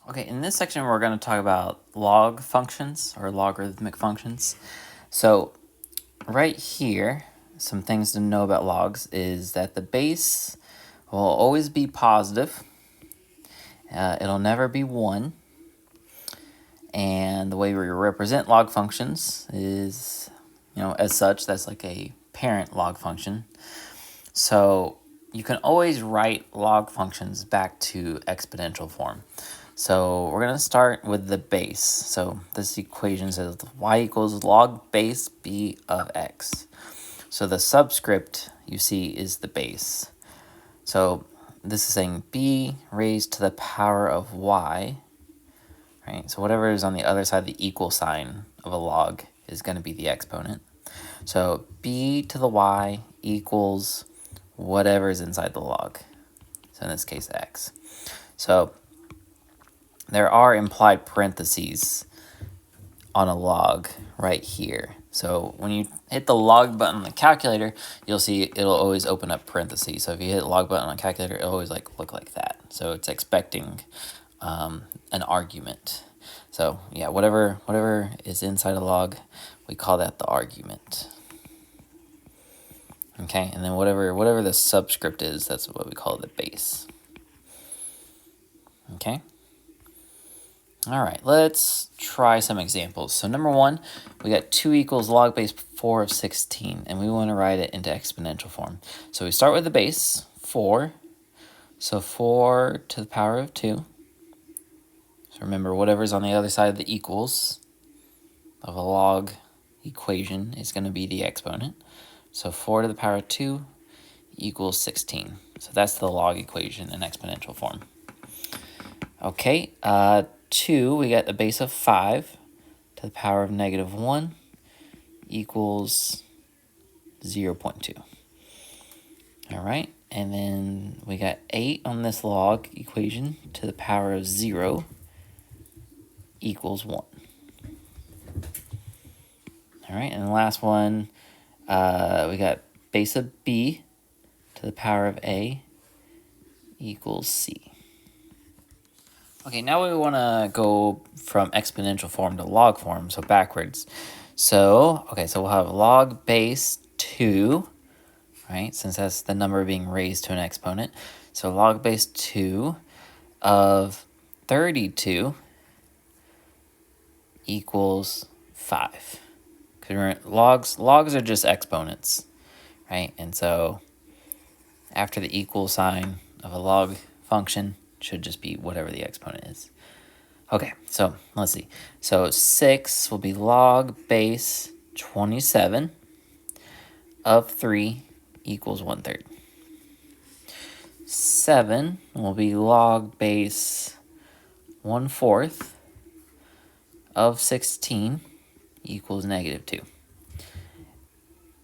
Okay, in this section we're going to talk about log functions or logarithmic functions. So right here, some things to know about logs is that the base will always be positive. It'll never be 1. And the way we represent log functions is, as such, that's like a parent log function. So you can always write log functions back to exponential form. So we're going to start with the base. So this equation says y equals log base b of x. So the subscript you see is the base. So this is saying b raised to the power of y, right? So whatever is on the other side of the equal sign of a log is going to be the exponent. So b to the y equals whatever is inside the log. So in this case, x. So there are implied parentheses on a log right here. So when you hit the log button on the calculator, you'll see it'll always open up parentheses. So if you hit the log button on the calculator, it'll always look like that. So it's expecting an argument. So yeah, whatever is inside a log, we call that the argument. Okay, and then whatever the subscript is, that's what we call the base. Okay. All right, let's try some examples. So number 1, we got 2 equals log base 4 of 16, and we want to write it into exponential form. So we start with the base, 4. So 4 to the power of 2. So remember, whatever's on the other side of the equals of a log equation is going to be the exponent. So 4 to the power of 2 equals 16. So that's the log equation in exponential form. Okay, 2, we got the base of 5 to the power of negative 1 equals 0.2. All right, and then we got 8 on this log equation to the power of 0 equals 1. All right, and the last one, we got base of b to the power of a equals c. Okay, now we want to go from exponential form to log form, so backwards. So we'll have log base 2, right, since that's the number being raised to an exponent. So log base 2 of 32 equals 5. Because logs are just exponents, right? And so after the equal sign of a log function should just be whatever the exponent is. Okay, so let's see. So 6 will be log base 27 of 3 equals 1/3. 7 will be log base 1/4 of 16 equals negative 2.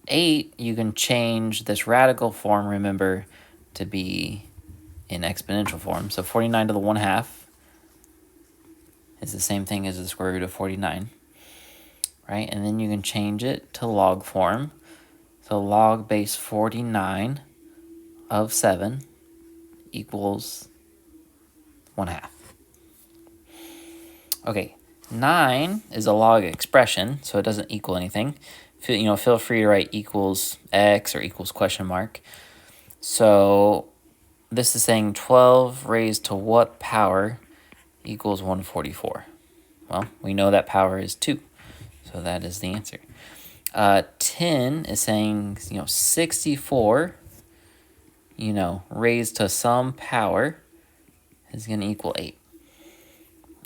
8, you can change this radical form, remember, to be in exponential form. So 49 to the 1/2 is the same thing as the square root of 49, right? And then you can change it to log form. So log base 49 of 7 equals 1/2. Okay, 9 is a log expression, so it doesn't equal anything. Feel free to write equals x or equals question mark. So this is saying 12 raised to what power equals 144? Well, we know that power is 2, so that is the answer. 10 is saying, 64, raised to some power is going to equal 8.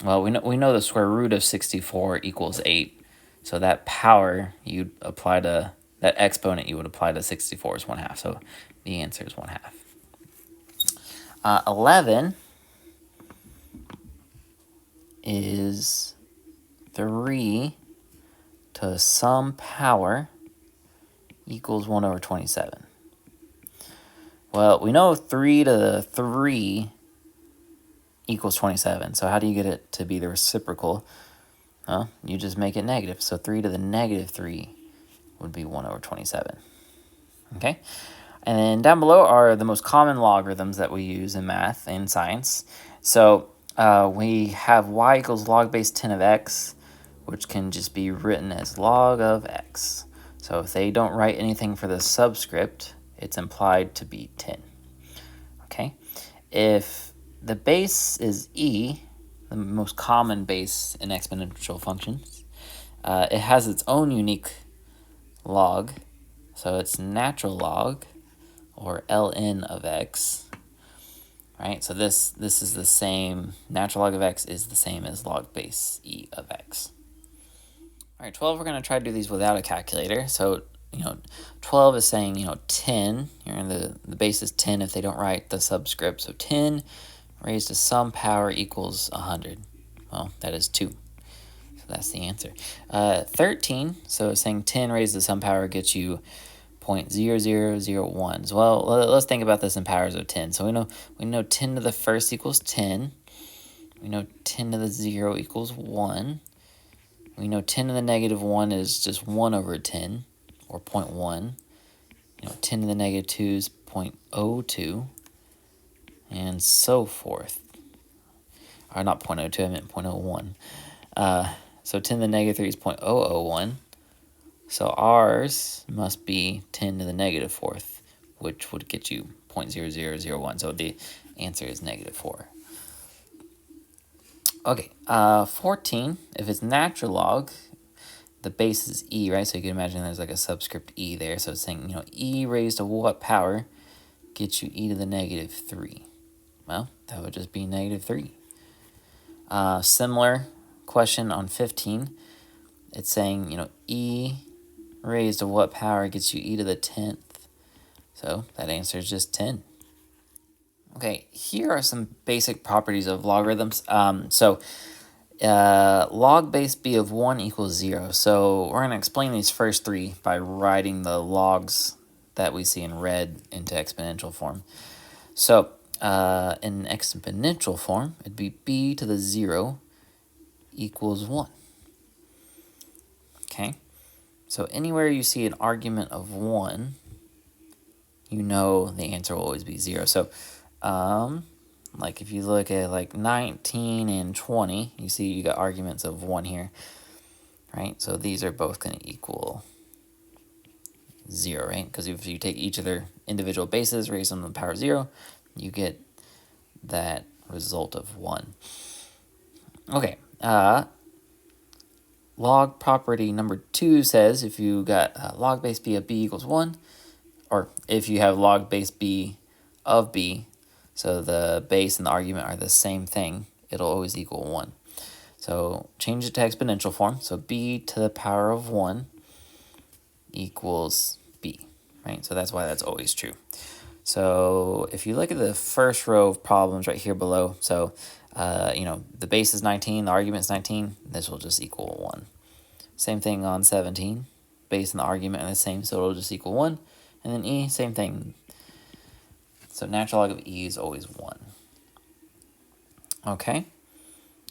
Well, we know the square root of 64 equals 8, so that power you'd apply to, that exponent you would apply to 64 is 1/2, so the answer is 1/2. 11 is 3 to some power equals 1/27. Well, we know 3 to the 3 equals 27. So how do you get it to be the reciprocal? Well, you just make it negative. So 3 to the negative 3 would be 1/27. Okay? And then down below are the most common logarithms that we use in math and science. So we have y equals log base 10 of x, which can just be written as log of x. So if they don't write anything for the subscript, it's implied to be 10. Okay? If the base is e, the most common base in exponential functions, it has its own unique log. So it's natural log, or ln of x. Right, so this is the same, natural log of x is the same as log base e of x. All right, 12, we're going to try to do these without a calculator. So, 12 is saying, 10, the base is 10 if they don't write the subscript. So 10 raised to some power equals 100. Well, that is 2. So that's the answer. 13, so it's saying 10 raised to some power gets you 0.0001. Well, let's think about this in powers of 10. So we know 10 to the first equals 10. We know 10 to the 0 equals 1. We know 10 to the negative 1 is just 1 over 10, or 0.1. 10 to the negative 2 is 0.02, and so forth. Or not 0.02, I meant 0.01. So 10 to the negative 3 is 0.001. So ours must be 10 to the negative 4th, which would get you 0.0001. So the answer is negative 4. Okay, 14, if it's natural log, the base is e, right? So you can imagine there's like a subscript e there. So it's saying, e raised to what power gets you e to the negative 3? Well, that would just be negative 3. Similar question on 15. It's saying, e raised to what power gets you e to the 10th? So that answer is just 10. Okay, here are some basic properties of logarithms. Log base b of 1 equals 0. So we're going to explain these first three by writing the logs that we see in red into exponential form. So in exponential form, it'd be b to the 0 equals 1. Okay, so anywhere you see an argument of 1, you know the answer will always be 0. So like if you look at like 19 and 20, you see you got arguments of 1 here, right? So these are both going to equal 0, right? Because if you take each of their individual bases, raise them to the power 0, you get that result of 1. Okay, log property number 2 says if you got log base b of b equals 1, or if you have log base b of b, so the base and the argument are the same thing, it'll always equal 1. So change it to exponential form. So b to the power of 1 equals b, right? So that's why that's always true. So if you look at the first row of problems right here below, so the base is 19, the argument is 19, this will just equal 1. Same thing on 17, base and the argument are the same, so it'll just equal 1. And then e, same thing. So natural log of e is always 1. Okay,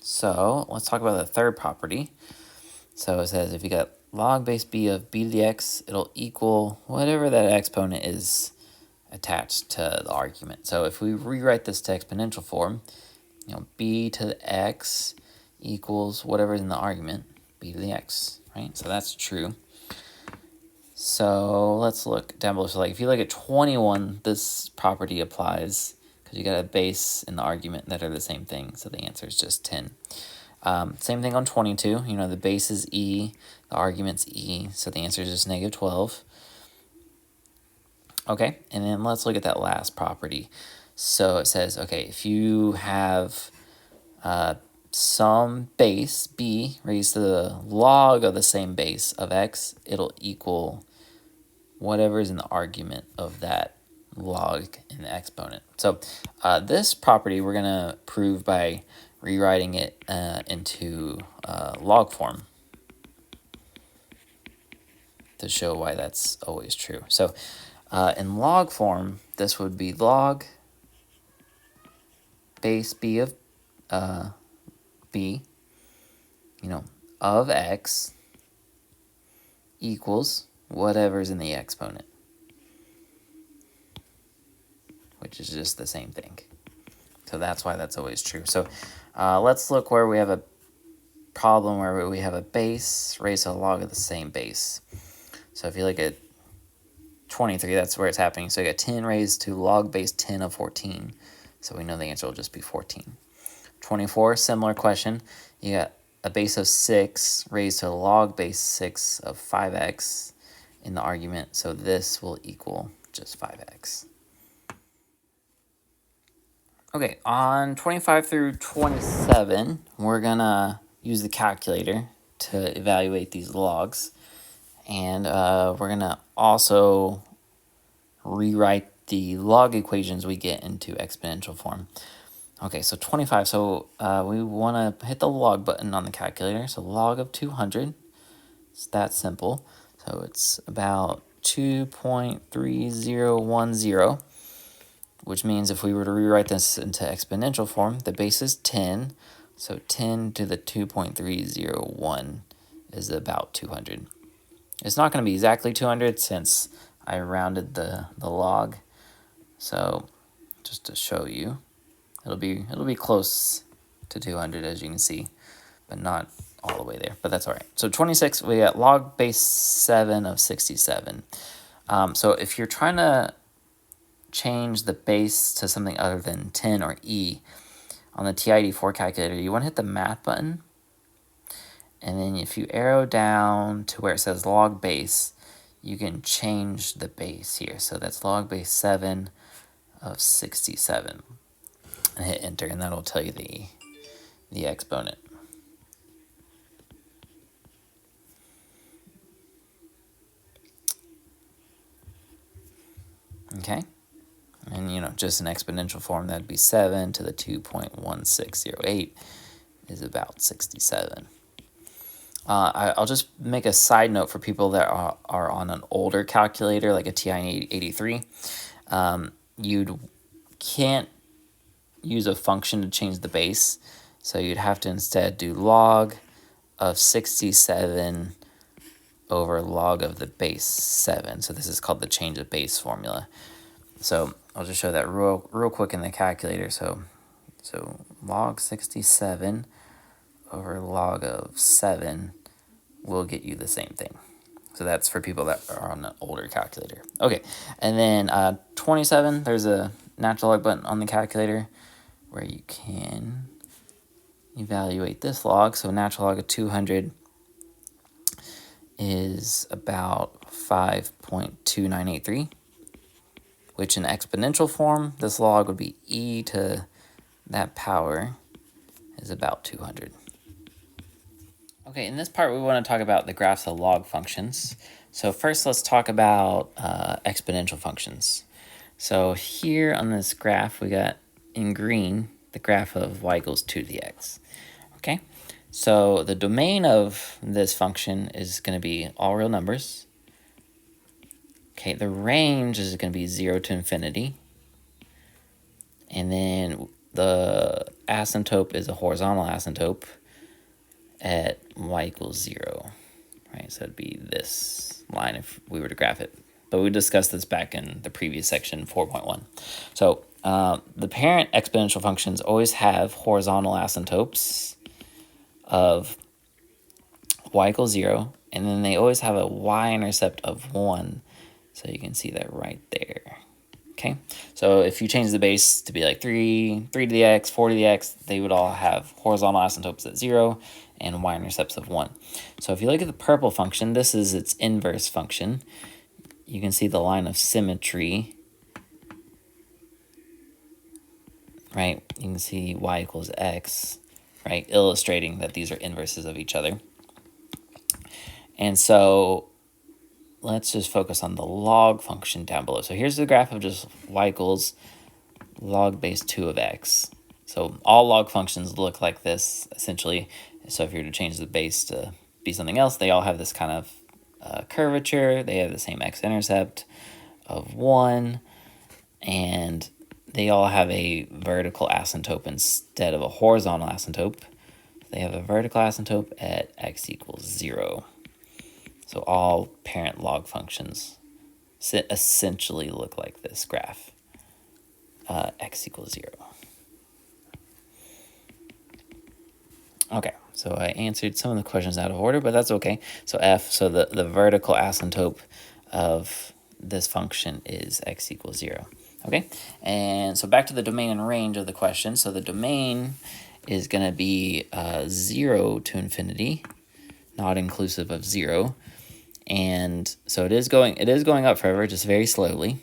so let's talk about the third property. So it says if you got log base b of b to the x, it'll equal whatever that exponent is attached to the argument. So if we rewrite this to exponential form, b to the x equals whatever is in the argument, b to the x, right? So that's true. So let's look down below. So like if you look at 21, this property applies because you got a base and the argument that are the same thing. So the answer is just 10. Same thing on 22. The base is e, the argument's e, so the answer is just negative 12. Okay, and then let's look at that last property. So it says, okay, if you have some base, b, raised to the log of the same base of x, it'll equal whatever is in the argument of that log in the exponent. So this property we're going to prove by rewriting it into log form to show why that's always true. So in log form, this would be log base b of b, of x equals whatever's in the exponent, which is just the same thing. So that's why that's always true. So Let's look where we have a problem where we have a base raised to the log of the same base. So if you look at 23, that's where it's happening. So you got 10 raised to log base 10 of 14. So we know the answer will just be 14. 24, similar question. You got a base of 6 raised to log base 6 of 5x in the argument. So this will equal just 5x. Okay, on 25 through 27, we're going to use the calculator to evaluate these logs. And we're going to also rewrite the log equations we get into exponential form. Okay, so 25. So we want to hit the log button on the calculator. So log of 200. It's that simple. So it's about 2.3010, which means if we were to rewrite this into exponential form, the base is 10. So 10 to the 2.301 is about 200. It's not going to be exactly 200 since I rounded the log. So just to show you, it'll be close to 200 as you can see, but not all the way there, but that's all right. So 26, we got log base 7 of 67. So if you're trying to change the base to something other than 10 or e on the TID4 calculator, you want to hit the math button. And then if you arrow down to where it says log base, you can change the base here. So that's log base 7 of 67. And hit enter, and that'll tell you the exponent. Okay? And, just an exponential form, that'd be 7 to the 2.1608 is about 67. I'll just make a side note for people that are on an older calculator, like a TI-83. You can't use a function to change the base, so you'd have to instead do log of 67 over log of the base 7. So this is called the change of base formula. So I'll just show that real quick in the calculator. So log 67 over log of 7 will get you the same thing. So that's for people that are on an older calculator. Okay, and then 27, there's a natural log button on the calculator where you can evaluate this log. So natural log of 200 is about 5.2983, which in exponential form, this log would be e to that power is about 200. Okay, in this part, we want to talk about the graphs of log functions. So first, let's talk about exponential functions. So here on this graph, we got in green the graph of y equals 2 to the x. Okay, so the domain of this function is going to be all real numbers. Okay, the range is going to be 0 to infinity. And then the asymptote is a horizontal asymptote at y equals 0, right? So it'd be this line if we were to graph it. But we discussed this back in the previous section, 4.1. So the parent exponential functions always have horizontal asymptotes of y equals 0, and then they always have a y-intercept of 1. So you can see that right there. Okay, so if you change the base to be like 3 to the x, 4 to the x, they would all have horizontal asymptotes at 0 and y-intercepts of 1. So if you look at the purple function, this is its inverse function. You can see the line of symmetry, right? You can see y equals x, right? Illustrating that these are inverses of each other. And so let's just focus on the log function down below. So here's the graph of just y equals log base 2 of x. So all log functions look like this, essentially. So if you were to change the base to be something else, they all have this kind of curvature. They have the same x-intercept of 1, and they all have a vertical asymptote instead of a horizontal asymptote. They have a vertical asymptote at x equals 0. So all parent log functions essentially look like this graph, x equals 0. Okay, so I answered some of the questions out of order, but that's okay. So f, so the vertical asymptote of this function is x equals 0. Okay, and so back to the domain and range of the question. So the domain is going to be 0 to infinity, not inclusive of 0. And so it is going up forever, just very slowly.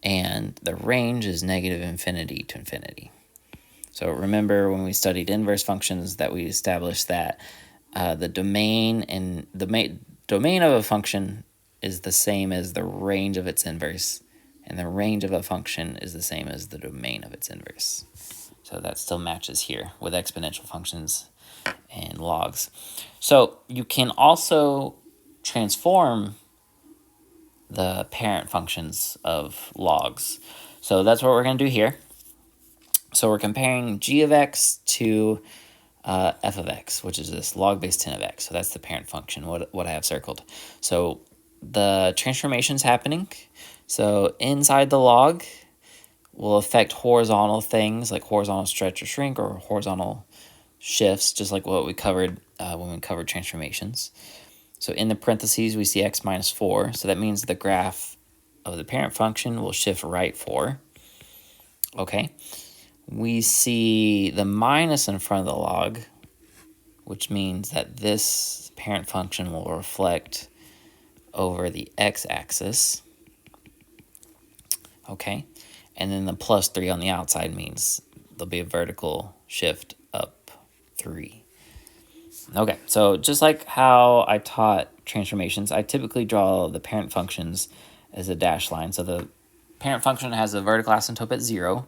And the range is negative infinity to infinity. So remember when we studied inverse functions that we established that the domain of a function is the same as the range of its inverse, and the range of a function is the same as the domain of its inverse. So that still matches here with exponential functions and logs. So you can also transform the parent functions of logs. So that's what we're going to do here. So we're comparing g of x to f of x, which is this log base 10 of x. So that's the parent function, what I have circled. So the transformation's happening. So inside the log will affect horizontal things like horizontal stretch or shrink or horizontal shifts, just like what we covered when we covered transformations. So in the parentheses, we see x minus 4. So that means the graph of the parent function will shift right 4. Okay. We see the minus in front of the log, which means that this parent function will reflect over the x-axis. Okay. And then the plus 3 on the outside means there'll be a vertical shift up 3. Okay, so just like how I taught transformations, I typically draw the parent functions as a dashed line. So the parent function has a vertical asymptote at 0,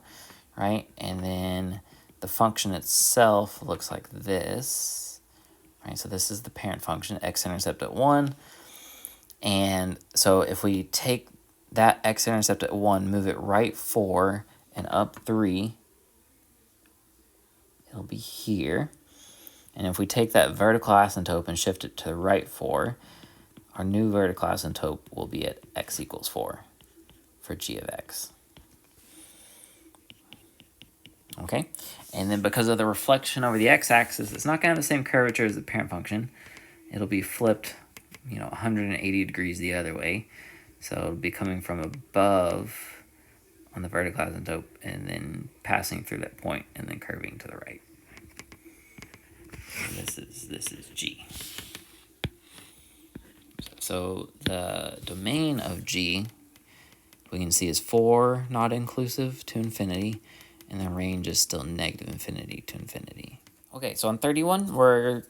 right? And then the function itself looks like this, right? So this is the parent function, x-intercept at 1. And so if we take that x-intercept at 1, move it right 4 and up 3, it'll be here. And if we take that vertical asymptote and shift it to the right 4, our new vertical asymptote will be at x equals 4 for g of x. Okay, and then because of the reflection over the x-axis, it's not going to have the same curvature as the parent function. It'll be flipped, 180 degrees the other way. So it'll be coming from above on the vertical asymptote and then passing through that point and then curving to the right. This is g. So the domain of g, we can see is 4 not inclusive to infinity, and the range is still negative infinity to infinity. Okay, so on 31, we're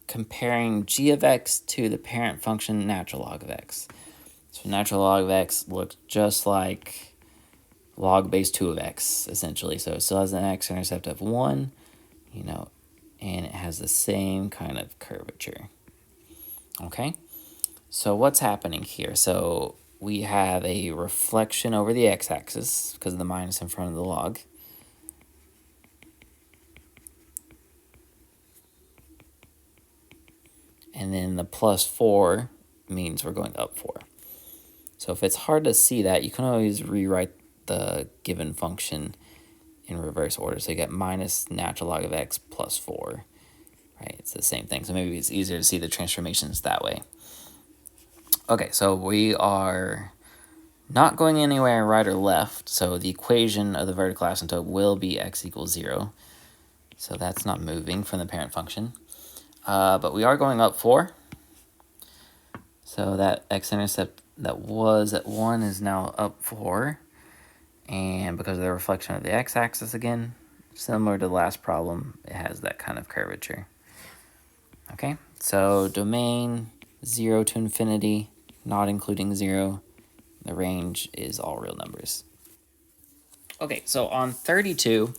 comparing g of x to the parent function natural log of x. So natural log of x looks just like log base 2 of x, essentially. So it still has an x-intercept of 1, and it has the same kind of curvature. Okay, so what's happening here? So we have a reflection over the x-axis because of the minus in front of the log. And then the plus 4 means we're going up 4. So if it's hard to see that, you can always rewrite the given function in reverse order. So you get minus natural log of x plus 4, right? It's the same thing. So maybe it's easier to see the transformations that way. Okay, so we are not going anywhere right or left. So the equation of the vertical asymptote will be x equals 0. So that's not moving from the parent function. But we are going up 4. So that x-intercept that was at 1 is now up 4. And because of the reflection of the x-axis again, similar to the last problem, it has that kind of curvature. Okay, so domain 0 to infinity, not including 0. The range is all real numbers. Okay, so on 32,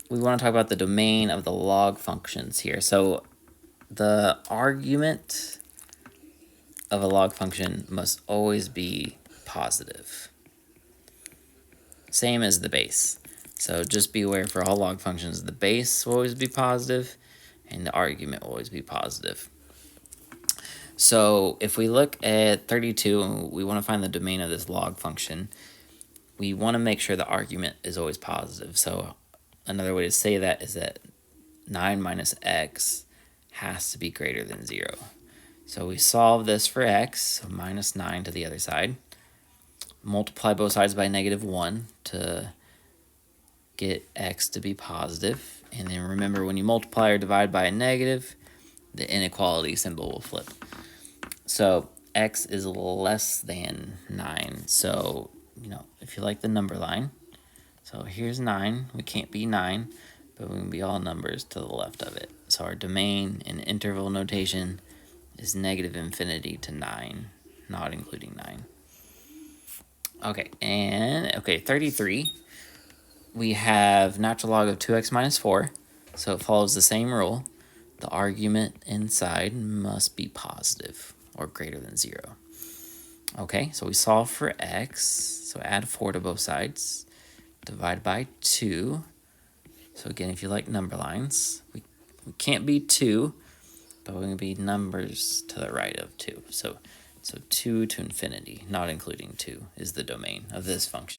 we want to talk about the domain of the log functions here. So the argument of a log function must always be positive. Same as the base. So just be aware for all log functions, the base will always be positive and the argument will always be positive. So if we look at 32 and we want to find the domain of this log function, we want to make sure the argument is always positive. So another way to say that is that 9 minus x has to be greater than 0. So we solve this for x, so minus 9 to the other side. Multiply both sides by -1 to get x to be positive. And then remember, when you multiply or divide by a negative, the inequality symbol will flip. So x is less than 9. So, if you like the number line, so here's 9. We can't be 9, but we can be all numbers to the left of it. So our domain in interval notation is -infinity to 9, not including 9. Okay, 33. We have natural log of 2x minus 4, so it follows the same rule. The argument inside must be positive or greater than 0. Okay, so we solve for x, so add 4 to both sides, divide by 2. So again, if you like number lines, we can't be 2, but we're going to be numbers to the right of 2. So 2 to infinity, not including 2, is the domain of this function.